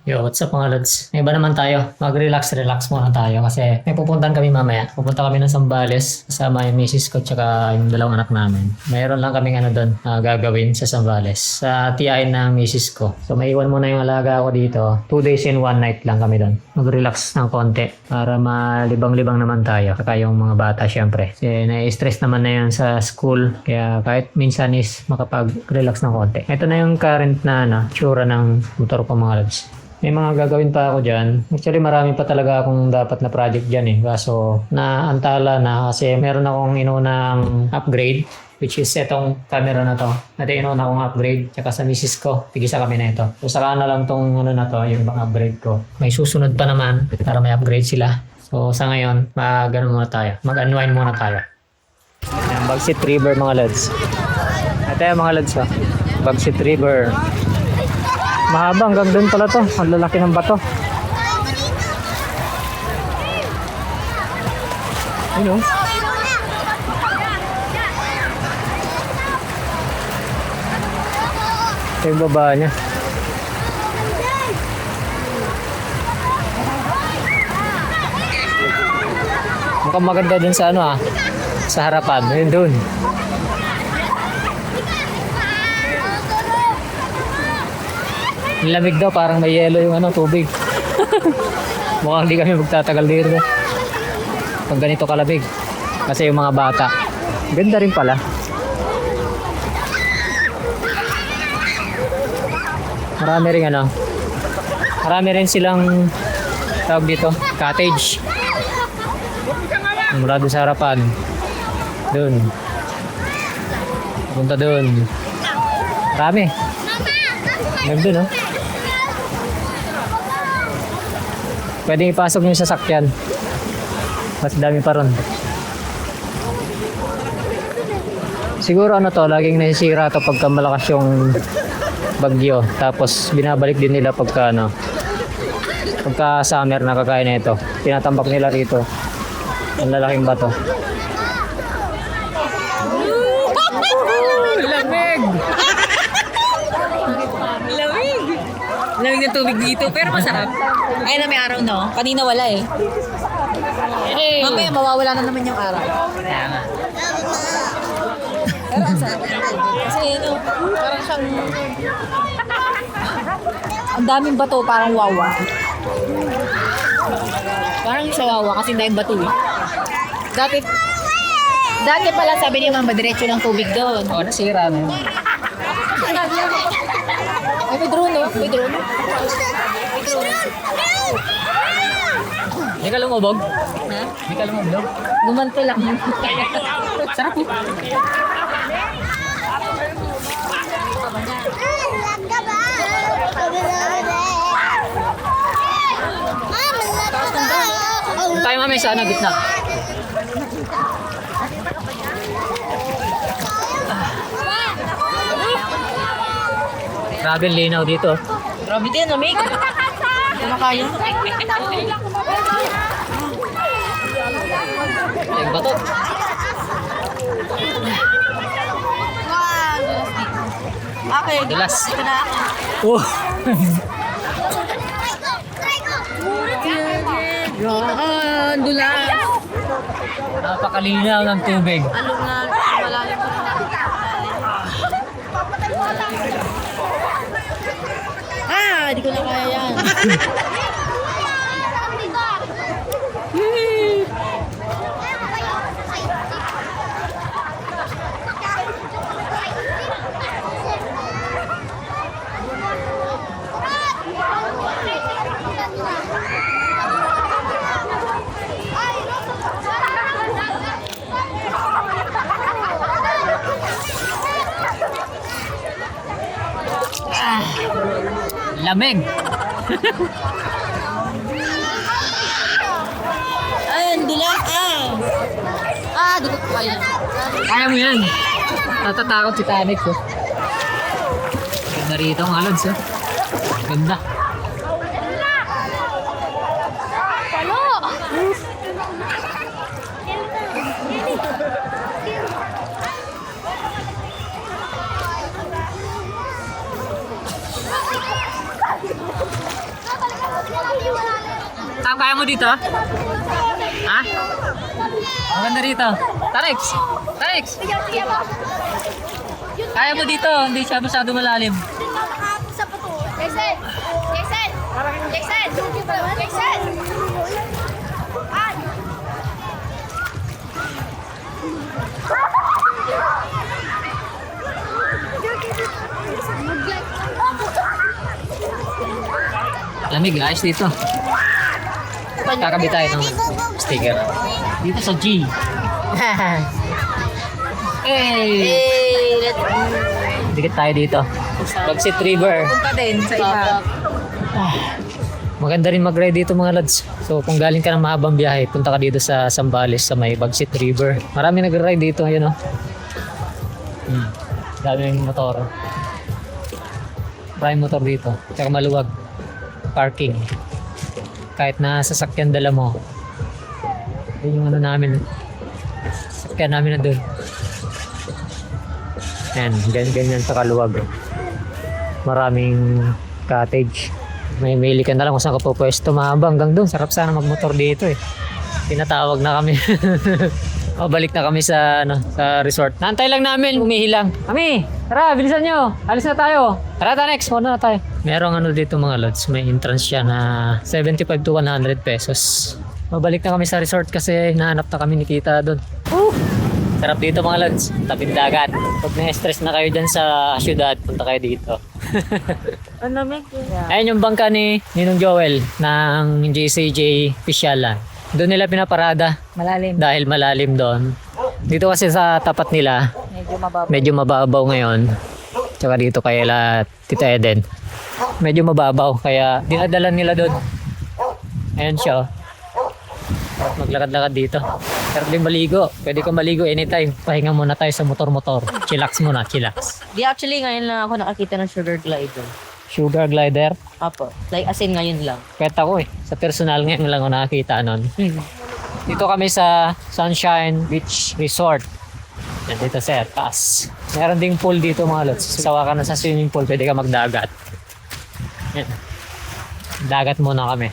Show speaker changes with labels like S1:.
S1: Yo, what's up mga lods? May iba naman tayo. Mag-relax muna tayo kasi may pupuntahan kami mamaya. Pupunta kami ng Zambales kasama yung misis ko tsaka yung dalawang anak namin. Mayroon lang kaming doon gagawin sa Zambales sa tiyahin ng misis ko. So may iwan muna yung alaga ko dito. 2 days and 1 night lang kami doon. Mag-relax ng konti para malibang-libang naman tayo. Saka yung mga bata syempre. Kasi na-stress naman na yun sa school. Kaya kahit minsan is makapag-relax ng konti. Ito na yung current na tsura ng motor ko mga lods. May mga gagawin pa ako dyan. Actually, marami pa talaga akong dapat na project dyan eh. Kaso, naantala na kasi meron akong inunang upgrade, which is itong camera na to. Ito inuna akong upgrade. Tsaka sa misis ko, tigisa kami na ito. So, saka na lang tong na to, yung ibang upgrade ko. May susunod pa naman para may upgrade sila. So, sa ngayon, muna tayo. Mag-unwind muna tayo. Ayan, Bagsit River mga lads. Ito yung mga lads. Bagsit River. Mahaba hanggang doon pala to. Ang lalaki ng bato. Yun o. Ito yung baba niya. Mukhang maganda dun sa sa harapan. Yun dun. Lamig daw, parang may yelo yung tubig. Mukhang hindi kami magtatagal dito. Pag ganito kalamig. Kasi yung mga bata. Ganda rin pala. Marami rin silang tawag dito, cottage. Mula doon sa harapan. Doon. Punta doon. Marami. Ganda no? Pwedeng ipasok yung sasakyan. Mas dami pa ron. Siguro to, laging nasisira to pagka malakas yung bagyo. Tapos binabalik din nila pagka pagka summer nakakain na ito. Tinatambak nila rito. Ang lalaking bato. Lamig!
S2: Lamig ng tubig dito, pero masarap. Ay na may araw, no? Kanina wala eh. Hey. Mamaya mawawala na naman yung araw.
S1: Kaya nga.
S2: Pero ang sarap ng tubig. Kasi parang siyang... Ang daming bato, parang wawa. Parang sa wawa kasi dahil bato eh. Dati pala sabi ni Mama, diretso ng tubig doon.
S1: Oo, nasira na yun.
S2: Ay, may drone, no? May drone.
S1: Hindi ka lumubog?
S2: Ha?
S1: Hindi ka lumubog?
S2: Gumanto lang.
S1: Sarap po. Tayo mamaya sa gitna. Grabe linaw dito.
S2: Grabe din, lamig. Kumakaya.
S1: Yung bato.
S2: Okay,
S1: Dulas.
S2: dito na ako.
S1: Oh.
S2: Yan, dulas.
S1: Napakalinaw ng tubig.
S2: Ano nga, malalim pa rin. Di ko na kaya yan.
S1: Lamig.
S2: Ay, dulas. Di ko kaya.
S1: Kaya mo yan. Natatakot si Tanik ko. Ganda rito ang alads eh. Ganda. Sam, kaya mo dito? Ha? Maganda dito. Tarex! Tarex! Kaya mo dito, hindi siya masyado malalim.
S3: Jason! Jason! Jason! Jason!
S1: Lamig guys dito. Kakabit tayo ng sticker. Dito sa G. Hey! Dikit tayo dito. Bagsit River.
S2: Punta din sa iba.
S1: Maganda rin mag-ride dito mga lads. So kung galing ka ng mahabang biyahe, punta ka dito sa Zambales sa may Bagsit River. Marami nag-ride dito ngayon, no? Daming motor. Maraming motor dito. Tsaka maluwag. Parking. Kahit na sasakyan dala mo. Yun yung ano namin. Sasakyan namin na dun. Yan, ganyan sa kaluwag. Maraming cottage. May mili ka na lang kung saan ka po pwesto mahaba hanggang doon. Sarap sana magmotor dito eh. Tinatawag na kami. Balik na kami sa resort. Nantay lang namin, umihilang. Kami, tara, bilisan nyo. Alis na tayo. Tara, next. Muna na tayo. Merong dito mga lods. May entrance siya na 75 to 100 pesos. Mabalik na kami sa resort kasi nahanap na kami ni Tita doon. Sarap dito mga lods. Tabing dagat. Pag na-stress na kayo dyan sa syudad, punta kayo dito.
S2: Ano, Meg?
S1: Ayun yung bangka ni Ninong Joel ng JCJ Pisyalan. Doon nila pinaparada
S2: Malalim.
S1: dahil malalim doon. Dito kasi sa tapat nila,
S2: Medyo mababa.
S1: medyo mababaw ngayon. Tsaka dito kay Tita Eden. Medyo mababaw kaya dinadala nila doon. Ayan siya. Oh. At maglakad-lakad dito. Pero din maligo. Pwede kang maligo anytime. Pahinga muna tayo sa motor-motor. Chillax muna, chillax.
S2: Di actually ngayon lang ako nakakita ng sugar glider.
S1: Sugar glider.
S2: Apo. Like as in ngayon lang.
S1: Kahit ako sa personal ngayon lang ako nakakita nun. Dito kami sa Sunshine Beach Resort. Yan dito sa taas. Meron ding pool dito mga lods. Sawa ka na sa swimming pool, pwede ka magdagat. Yan. Dagat muna kami.